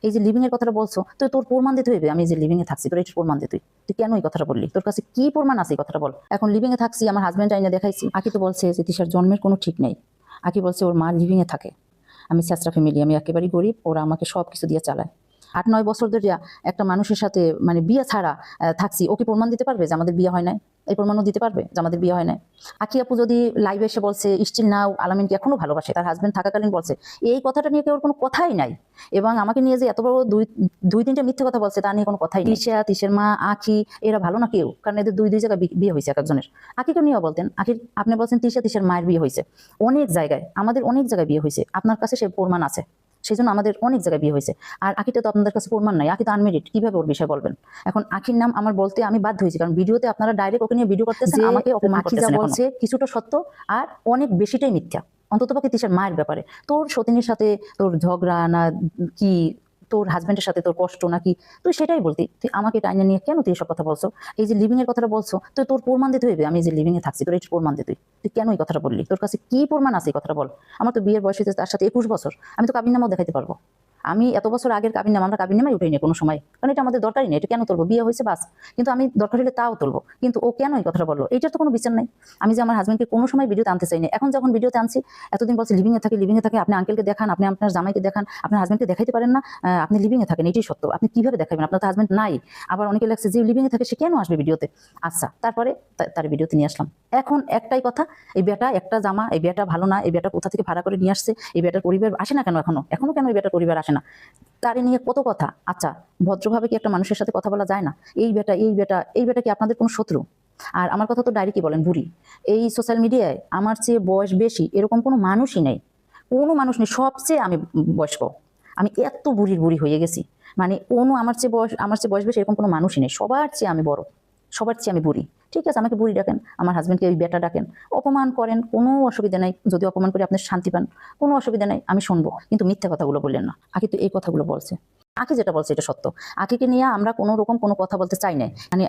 এই যে লিভিং এর কথাটা বলছো, তো তোর প্রমাণ দিতে হইবে আমি যে লিভিং এ থাকছি, তোর এটার প্রমাণ দিতে তুই কেন এই কথাটা বললি? তোর কাছে কি প্রমাণ আছে এই কথাটা বল। এখন লিভিং এ থাকছি, আমার হাজবেন্ড আইনা দেখাইছি। আকি তো বলছে যে তিশার জন্মের কোনো ঠিক নেই। আকি বলছে ওর মা লিভিং এ থাকে, আমি ছেঁচড়া ফ্যামিলি, আমি একেবারেই গরিব, ওরা আমাকে সব কিছু দিয়ে চালায়। 8-9 বছর ধরে একটা মানুষের সাথে মানে বিয়ে ছাড়া থাকছি, ও কি প্রমাণ দিতে পারবে যে আমাদের বিয়ে হয় নাই? এই প্রমাণও দিতে পারবে যে আমাদের বিয়ে হয় নাই? আকি আপু যদি লাইভে এসে বলছে স্টিল নাও আলামিনকে এখনো ভালোবাসে, তার হাজবেন্ড থাকাকালীন বলছে, এই কথাটা নিয়ে কেউ কোনো কথাই নাই। এবং আমাকে নিয়ে যে এত বড় দুই তিনটা মিথ্যে কথা বলছে, তা নিয়ে কোনো কথাই নেই। তিশার মা, আখি, এরা ভালো না কেউ, কারণ এদের দুই জায়গায় বিয়ে হয়েছে এক একজনের। আকিকে নিয়েও বলতেন, আখির আপনি বলছেন তিশার মায়ের বিয়ে হয়েছে, অনেক জায়গায়, আমাদের অনেক জায়গায় বিয়ে হয়েছে, আপনার কাছে সে প্রমাণ আছে, সেই জন্য আমাদের অনেক জায়গায় বিয়ে হয়েছে। আর আখিটা তো আপনাদের কাছে প্রমাণ নাই, আখি তো আনমেরিড, কিভাবে ওর বিষয়ে বলবেন? এখন আখির নাম আমার বলতে আমি বাধ্য হয়েছি, কারণ ভিডিওতে আপনারা ডাইরেক্ট ওকে নিয়ে ভিডিও করতেছেন, আমাকে অপমান করতেছেন। বলছে কিছুটা সত্য আর অনেক বেশিটাই মিথ্যা, অন্ততপক্ষে তিশার মায়ের ব্যাপারে। তোর সতীনের সাথে তোর ঝগড়া না কি, তোর হাজবেন্ডের সাথে তোর কষ্ট নাকি, তুই সেটাই বলতি, তুই আমাকে টাইনে নিয়ে কেন তুই এসব কথা বলছো? এই যে লিভিং এর কথাটা বলছো, তো তোর প্রমাণ দিতে হইবে আমি যে লিভিং এ থাকছি, তোর এটার প্রমাণ দিতে তুই কেন এই কথাটা বললি? তোর কাছে কি প্রমাণ আছে এই কথাটা বল। আমার তো বিয়ের বয়স হয়েছে তার সাথে 21 বছর, আমি তো কাবিননামাও দেখাইতে পারবো। আমি এত বছর আগের কাবিননামা, আমরা কাবিননামাই উঠাইনি কোনো সময়, কারণ এটা আমাদের দরকারই নেই, এটা কেন তুলবো? বিয়ে হয়েছে বাস, কিন্তু আমি দরকার হলে তাও তুলবো, কিন্তু ও কেন এই কথাটা বললো? এইটার তো কোনো বিচার নাই। আমি যে আমার হাজবেন্ডকে কোনো সময় ভিডিওতে আনতে চাইনি, এখন যখন ভিডিওতে আনছি, এতদিন বলছি লিভিং এ থাকে, আপনি আঙ্কেলকে দেখান, আপনি আপনার জামাইকে দেখান, আপনার হাজবেন্ডকে দেখাইতে পারেন না, আপনি লিভিং এ থাকেন, এটাই সত্য, আপনি কিভাবে দেখাবেন? আপনার তো হাজবেন্ড নাই। আবার অনেকে লাগছে যে লিভিং এ থাকে সে কেন আসবে ভিডিওতে? আচ্ছা, তারপরে তার ভিডিওতে নিয়ে আসলাম। এখন একটাই কথা, এই বেটা একটা জামা, এই বেটা ভালো না, এই বেটা কোথা থেকে ভাড়া করে নিয়ে আসছে, এই বেটার পরিবার আসে না কেন, এখনো কেন এই বেটার পরিবার আসে না? তারে নিয়ে কত কথা। আচ্ছা, ভদ্রভাবে কি একটা মানুষের সাথে কথা বলা যায় না? এই বেটা কি আপনাদের কোনো শত্রু? আর আমার কথা তো ডাইরেক্টই বলেন, বুড়ি। এই সোশ্যাল মিডিয়ায় আমার চেয়ে বয়স বেশি এরকম কোনো মানুষই নেই, কোনো মানুষ নেই, সবচেয়ে আমি বয়স্ক। আমি এত বুড়ি হয়ে গেছি, মানে কোনো আমার চেয়ে বয়স বেশি এরকম কোনো মানুষই নেই, সবার চেয়ে আমি বড়, সবার চেয়ে আমি বুড়ি। ঠিক আছে, আমাকে বুড়ি ডাকেন, আমার হাজবেন্ডকে ওই বেটা ডাকেন, অপমান করেন, কোনো অসুবিধা নাই। যদি অপমান করে আপনি শান্তি পান, কোনো অসুবিধা নাই, আমি শুনবো, কিন্তু মিথ্যা কথাগুলো বললেন না। আকি তো এই কথাগুলো বলছে, আকি যেটা বলছে এটা সত্য। আকিকে নিয়ে আমরা কোনো রকম কোনো কথা বলতে চাই নাই, মানে